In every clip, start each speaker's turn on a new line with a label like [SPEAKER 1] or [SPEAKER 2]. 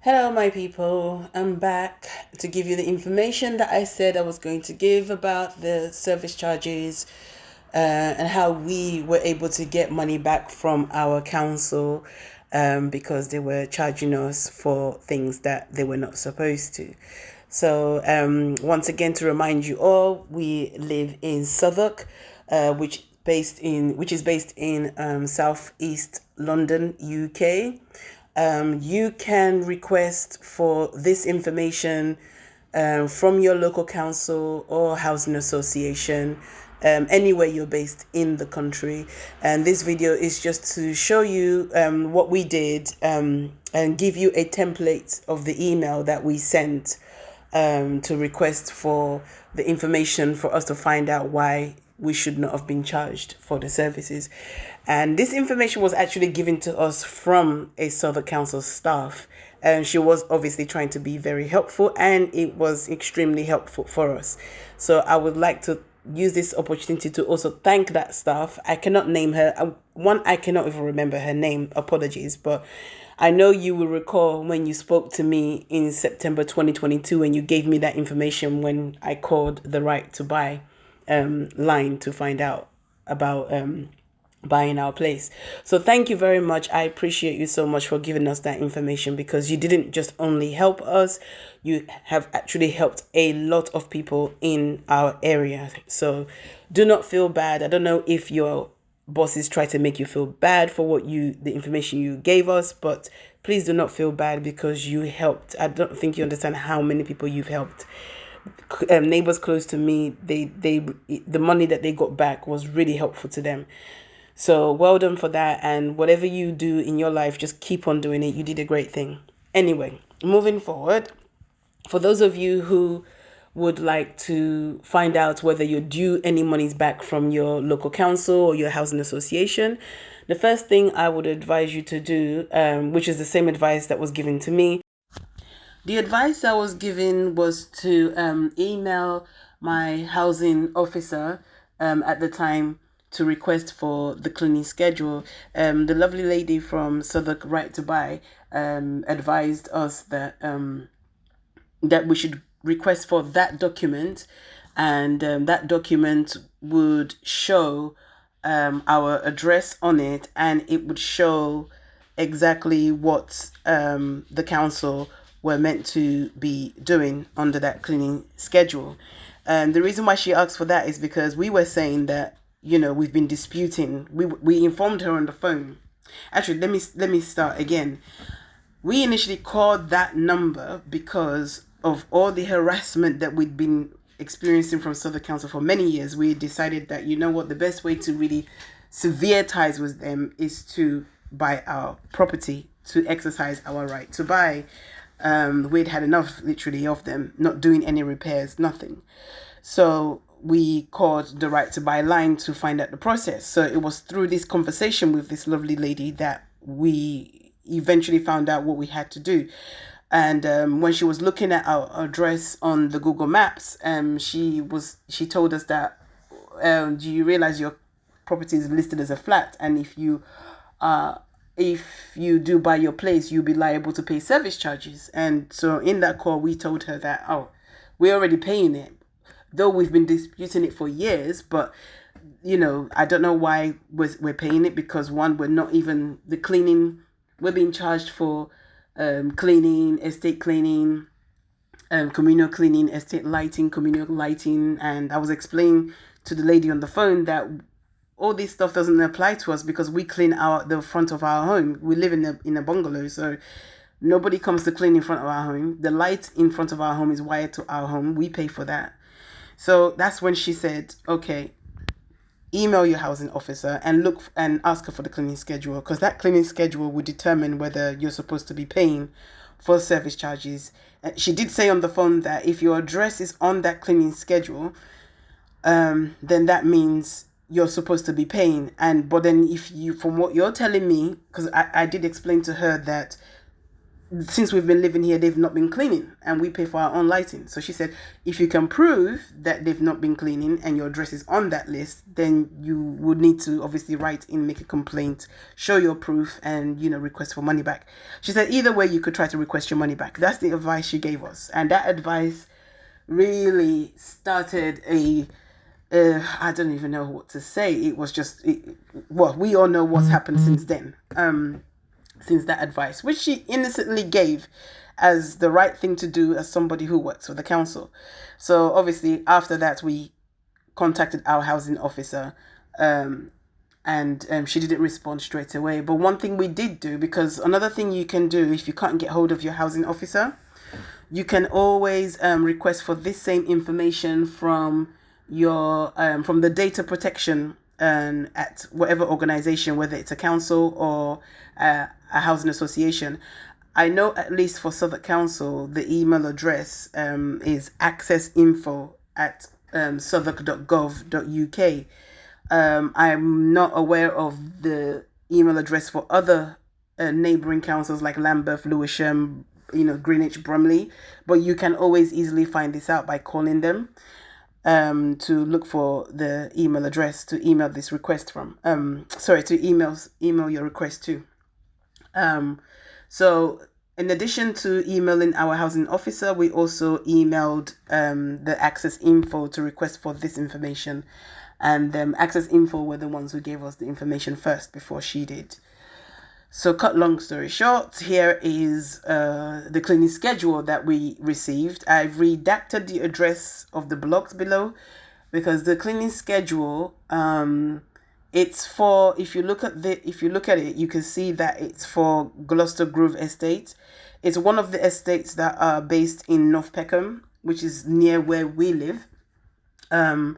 [SPEAKER 1] Hello, my people. I'm back to give you the information that I said I was going to give about the service charges and how we were able to get money back from our council because they were charging us for things that they were not supposed to. So, once again, to remind you all, we live in Southwark, which is based in southeast London, UK. You can request for this information from your local council or housing association, anywhere you're based in the country. And this video is just to show you what we did and give you a template of the email that we sent to request for the information for us to find out why we should not have been charged for the services. And this information was actually given to us from a Southwark Council staff. And she was obviously trying to be very helpful, and it was extremely helpful for us. So I would like to use this opportunity to also thank that staff. I cannot name her. One, I cannot even remember her name. Apologies. But I know you will recall when you spoke to me in September 2022 and you gave me that information when I called the Right to Buy line to find out about buying our place. So thank you very much. I appreciate you so much for giving us that information, because you didn't just only help us, you have actually helped a lot of people in our area. So do not feel bad. I don't know if your bosses try to make you feel bad for the information you gave us, but please do not feel bad, because you helped. I don't think you understand how many people you've helped. Neighbors close to me, the money that they got back was really helpful to them. So well done for that. And whatever you do in your life, just keep on doing it. You did a great thing. Anyway, moving forward, for those of you who would like to find out whether you're due any monies back from your local council or your housing association, the first thing I would advise you to do, which is the same advice that was given to me, the advice I was given was to email my housing officer at the time to request for the cleaning schedule. The lovely lady from Southwark Right to Buy advised us that we should request for that document, and that document would show our address on it, and it would show exactly what the council were meant to be doing under that cleaning schedule. And the reason why she asked for that is because we were saying that, we've been disputing. We informed her on the phone. Actually, let me start again. We initially called that number because of all the harassment that we'd been experiencing from Southwark Council for many years. We decided that, the best way to really sever ties with them is to buy our property, to exercise our right to buy. We'd had enough, literally, of them not doing any repairs, nothing. So we called the Right to Buy line to find out the process. So it was through this conversation with this lovely lady that we eventually found out what we had to do. And when she was looking at our address on the Google Maps, she told us that, do you realize your property is listed as a flat, and if you do buy your place, you'll be liable to pay service charges. And so in that call, we told her that, we're already paying it, though we've been disputing it for years. But I don't know why we're paying it, because one, we're not even the cleaning. We're being charged for cleaning, estate cleaning, communal cleaning, estate lighting, communal lighting. And I was explaining to the lady on the phone that all this stuff doesn't apply to us, because we clean the front of our home. We live in a bungalow, so nobody comes to clean in front of our home. The light in front of our home is wired to our home. We pay for that. So that's when she said, okay, email your housing officer and look and ask her for the cleaning schedule, because that cleaning schedule would determine whether you're supposed to be paying for service charges. She did say on the phone that if your address is on that cleaning schedule, then that means you're supposed to be paying. But then, if you, from what you're telling me, because I did explain to her that since we've been living here, they've not been cleaning and we pay for our own lighting. So she said, if you can prove that they've not been cleaning and your address is on that list, then you would need to obviously write in, make a complaint, show your proof, and, request for money back. She said, either way, you could try to request your money back. That's the advice she gave us. And that advice really started I don't even know what to say. It was just, we all know what's happened since then. Since that advice, which she innocently gave as the right thing to do as somebody who works for the council. So obviously after that, we contacted our housing officer, and she didn't respond straight away. But one thing we did do, because another thing you can do if you can't get hold of your housing officer, you can always request for this same information from your from the data protection at whatever organization, whether it's a council or a housing association. I know at least for Southwark Council, the email address is accessinfo@southwark.gov.uk. I'm not aware of the email address for other neighbouring councils like Lambeth, Lewisham, Greenwich, Bromley, but you can always easily find this out by calling them to look for the email address to email this request from. To email your request to. So in addition to emailing our housing officer, we also emailed the Access Info to request for this information. And Access Info were the ones who gave us the information first before she did. So cut long story short, here is the cleaning schedule that we received. I've redacted the address of the blocks below because the cleaning schedule, it's for, if you look at it, you can see that it's for Gloucester Grove Estate. It's one of the estates that are based in North Peckham, which is near where we live. So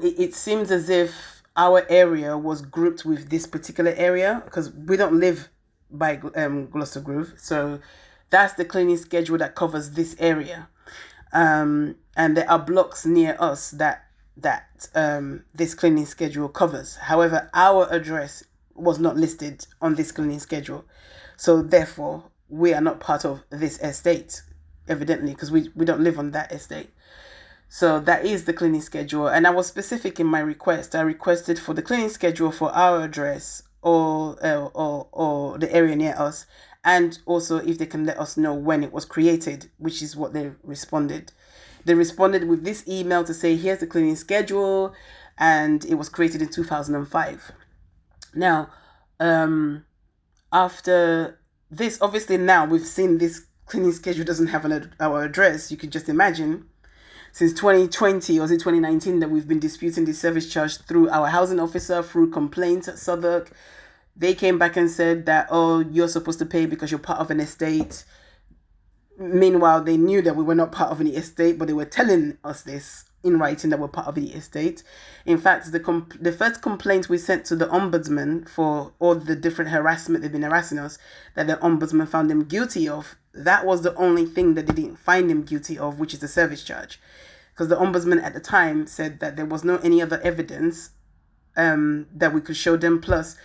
[SPEAKER 1] it seems as if our area was grouped with this particular area because we don't live by Gloucester Grove. So that's the cleaning schedule that covers this area. And there are blocks near us that this cleaning schedule covers. However, our address was not listed on this cleaning schedule. So therefore, we are not part of this estate, evidently, because we don't live on that estate. So that is the cleaning schedule. And I was specific in my request. I requested for the cleaning schedule for our address or the area near us. And also if they can let us know when it was created, which is what they responded. They responded with this email to say, here's the cleaning schedule. And it was created in 2005. Now, after this, obviously now we've seen this cleaning schedule doesn't have our address. You can just imagine. Since 2020, or was it 2019, that we've been disputing the service charge through our housing officer, through complaints at Southwark. They came back and said that, you're supposed to pay because you're part of an estate. Meanwhile, they knew that we were not part of any estate, but they were telling us this in writing that we're part of the estate. In fact, the first complaint we sent to the ombudsman for all the different harassment they've been harassing us, that the ombudsman found them guilty of, that was the only thing that they didn't find him guilty of, which is the service charge. Because the ombudsman at the time said that there was no any other evidence that we could show them. Plus,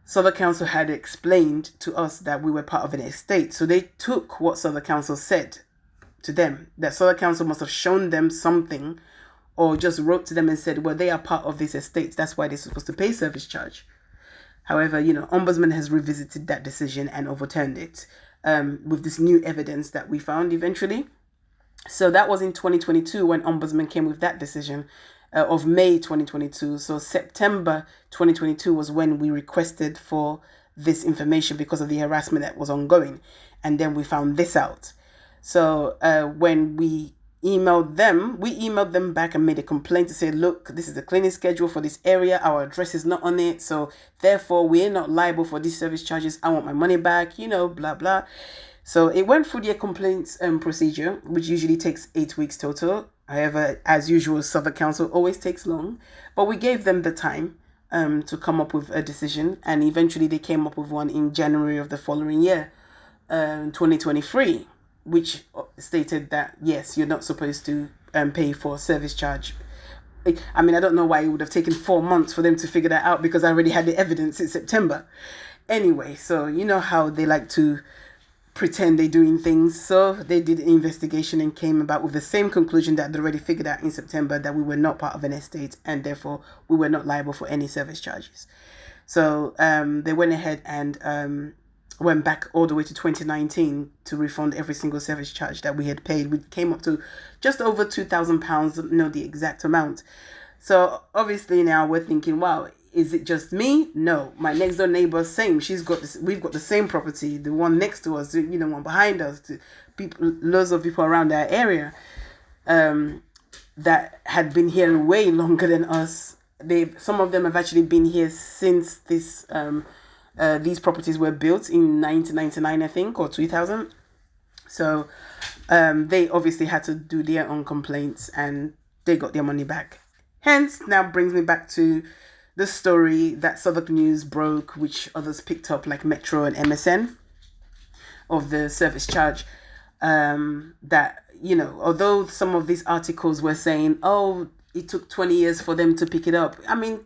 [SPEAKER 1] Southwark Council had explained to us that we were part of an estate. So they took what Southwark Council said to them, that Southwark Council must have shown them something or just wrote to them and said, well, they are part of this estate. That's why they're supposed to pay service charge. However, Ombudsman has revisited that decision and overturned it with this new evidence that we found eventually. So that was in 2022 when Ombudsman came with that decision of May 2022. So September 2022 was when we requested for this information because of the harassment that was ongoing. And then we found this out. So when we emailed them back and made a complaint to say, look, this is the cleaning schedule for this area. Our address is not on it. So therefore, we're not liable for these service charges. I want my money back, blah, blah. So it went through their complaints procedure, which usually takes 8 weeks total. However, as usual, Southwark Council always takes long. But we gave them the time to come up with a decision. And eventually they came up with one in January of the following year, 2023, which stated that, yes, you're not supposed to pay for service charge. I mean, I don't know why it would have taken 4 months for them to figure that out because I already had the evidence in September. Anyway, so you know how they like to pretend they're doing things. So they did an investigation and came about with the same conclusion that they'd already figured out in September, that we were not part of an estate and therefore we were not liable for any service charges. So they went ahead and went back all the way to 2019 to refund every single service charge that we had paid. We came up to just over £2,000, don't know the exact amount. So obviously now we're thinking, wow, is it just me? No, my next door neighbor, same. She's got this. We've got the same property. The one next to us, one behind us. People, loads of people around our area, that had been here way longer than us. Some of them have actually been here since these properties were built in 1999, I think, or 2000. So they obviously had to do their own complaints and they got their money back. Hence, now brings me back to the story that Southwark News broke, which others picked up like Metro and MSN, of the service charge. That, although some of these articles were saying, oh, it took 20 years for them to pick it up. I mean,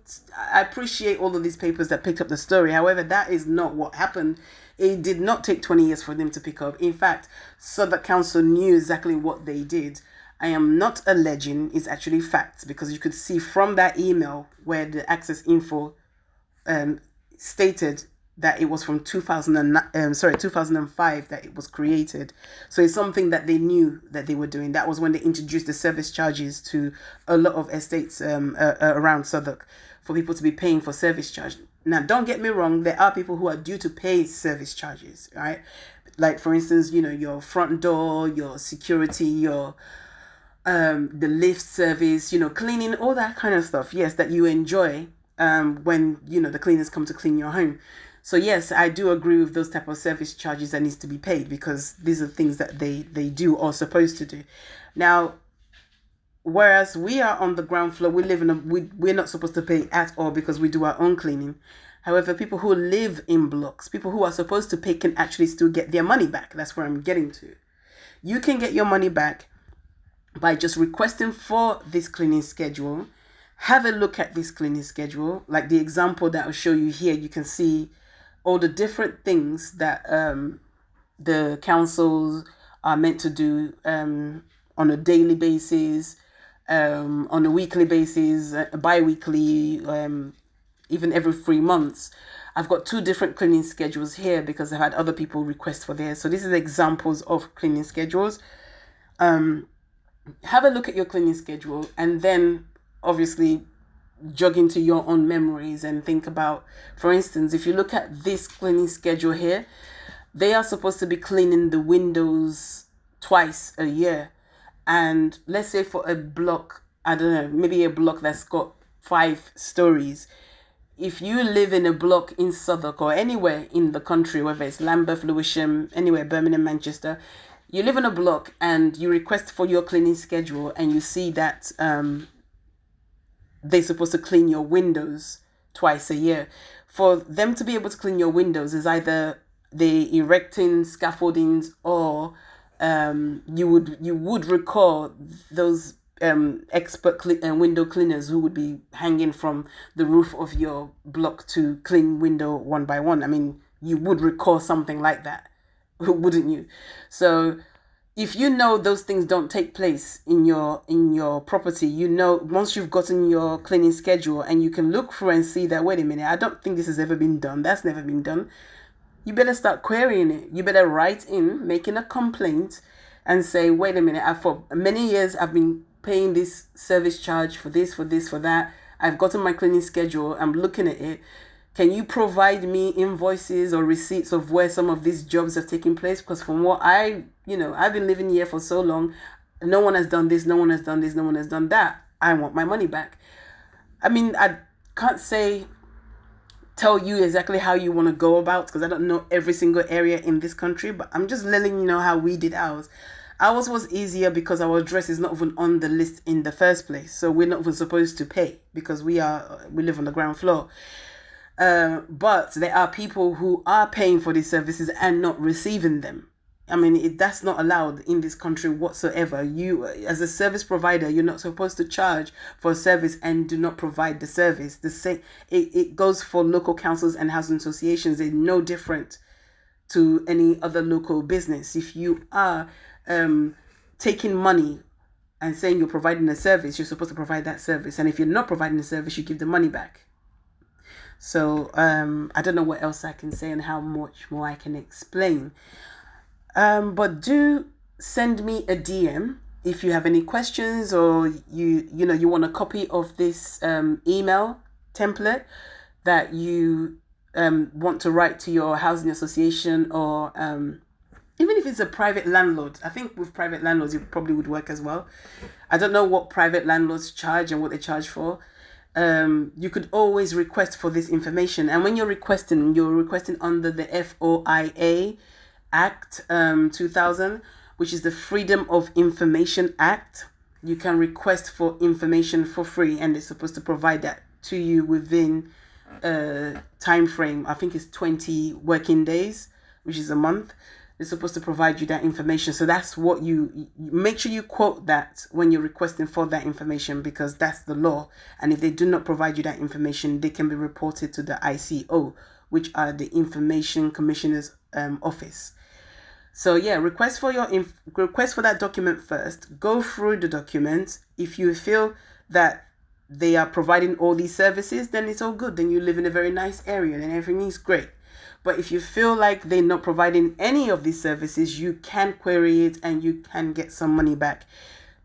[SPEAKER 1] I appreciate all of these papers that picked up the story. However, that is not what happened. It did not take 20 years for them to pick up. In fact, Southwark Council knew exactly what they did. I am not alleging, it's actually facts, because you could see from that email where the access info stated that it was from 2005 that it was created. So it's something that they knew that they were doing. That was when they introduced the service charges to a lot of estates around Southwark for people to be paying for service charge. Now, don't get me wrong, there are people who are due to pay service charges, right? Like, for instance, your front door, your security, your the lift service, cleaning, all that kind of stuff. Yes, that you enjoy when, the cleaners come to clean your home. So yes, I do agree with those type of service charges that needs to be paid, because these are things that they do or supposed to do. Now, whereas we are on the ground floor, we're not supposed to pay at all because we do our own cleaning. However, people who live in blocks, people who are supposed to pay, can actually still get their money back. That's where I'm getting to. You can get your money back by just requesting for this cleaning schedule. Have a look at this cleaning schedule. Like the example that I'll show you here, you can see all the different things that the councils are meant to do on a daily basis, on a weekly basis, bi-weekly, even every 3 months. I've got 2 different cleaning schedules here because I've had other people request for theirs. So this is examples of cleaning schedules. Have a look at your cleaning schedule and then obviously jog into your own memories and think about, for instance, if you look at this cleaning schedule here, they are supposed to be cleaning the windows twice a year. And let's say for a block, I don't know, maybe a block that's got 5 stories. If you live in a block in Southwark or anywhere in the country, whether it's Lambeth, Lewisham, anywhere, Birmingham, Manchester, you live in a block and you request for your cleaning schedule and you see that they're supposed to clean your windows twice a year. For them to be able to clean your windows is either they erecting scaffoldings or you would recall those expert window cleaners who would be hanging from the roof of your block to clean window one by one. I mean, you would recall something like that, wouldn't you? So if you know those things don't take place in your property, once you've gotten your cleaning schedule and you can look through and see that, wait a minute, I don't think this has ever been done. That's never been done. You better start querying it. You better write in, making a complaint and say, wait a minute, for many years I've been paying this service charge for this, for that. I've gotten my cleaning schedule. I'm looking at it. Can you provide me invoices or receipts of where some of these jobs have taken place? Because from what I've been living here for so long, no one has done this, no one has done this, no one has done that. I want my money back. I mean, I can't tell you exactly how you want to go about, because I don't know every single area in this country, but I'm just letting you know how we did ours. Ours was easier because our address is not even on the list in the first place. So we're not even supposed to pay because we live on the ground floor. But there are people who are paying for these services and not receiving them. I mean, that's not allowed in this country whatsoever. You, as a service provider, you're not supposed to charge for a service and do not provide the service. The same, it goes for local councils and housing associations. They're no different to any other local business. If you are taking money and saying you're providing a service, you're supposed to provide that service. And if you're not providing the service, you give the money back. So I don't know what else I can say and how much more I can explain. But do send me a DM if you have any questions, or you want a copy of this email template that you want to write to your housing association, or even if it's a private landlord. I think with private landlords it probably would work as well. I don't know what private landlords charge and what they charge for. You could always request for this information, and when you're requesting under the FOIA Act 2000, which is the Freedom of Information Act. You can request for information for free, and they're supposed to provide that to you within a time frame. I think it's 20 working days, which is a month. They're supposed to provide you that information. So that's what you make sure you quote that when you're requesting for that information, because that's the law. And if they do not provide you that information, they can be reported to the ICO, which are the Information Commissioner's Office. So yeah, request for that document first. Go through the documents. If you feel that they are providing all these services, then it's all good. Then you live in a very nice area, then everything is great. But if you feel like they're not providing any of these services, you can query it and you can get some money back.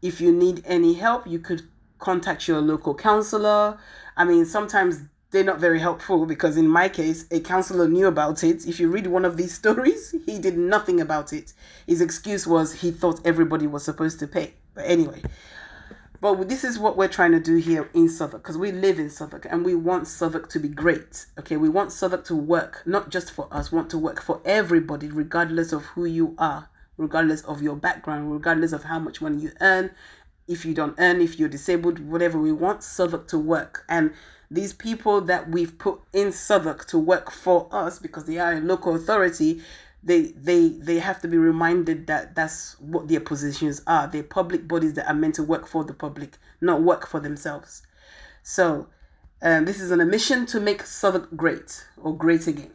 [SPEAKER 1] If you need any help, you could contact your local councillor. I mean, sometimes they're not very helpful, because in my case, a councillor knew about it. If you read one of these stories, he did nothing about it. His excuse was he thought everybody was supposed to pay. But anyway, but this is what we're trying to do here in Southwark, because we live in Southwark and we want Southwark to be great. Okay, we want Southwark to work, not just for us, we want to work for everybody, regardless of who you are, regardless of your background, regardless of how much money you earn. If you don't earn, if you're disabled, whatever, we want Southwark to work. And these people that we've put in Southwark to work for us, because they are a local authority, they have to be reminded that that's what their positions are. They're public bodies that are meant to work for the public, not work for themselves. So this is on a mission to make Southwark great, or great again.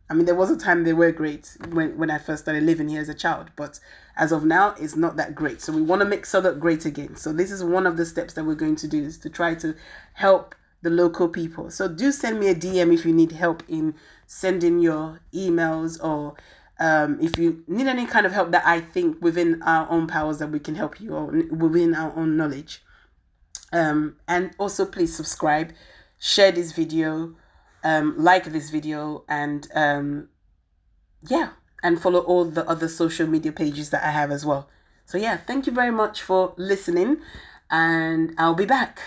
[SPEAKER 1] I mean, there was a time they were great when I first started living here as a child, but as of now, it's not that great. So we want to make Southwark great again. So this is one of the steps that we're going to do, is to try to help the local people. So do send me a DM if you need help in sending your emails, or if you need any kind of help that I think within our own powers that we can help you, or within our own knowledge. And also please subscribe, share this video, like this video, and yeah, and follow all the other social media pages that I have as well. So yeah, thank you very much for listening, and I'll be back.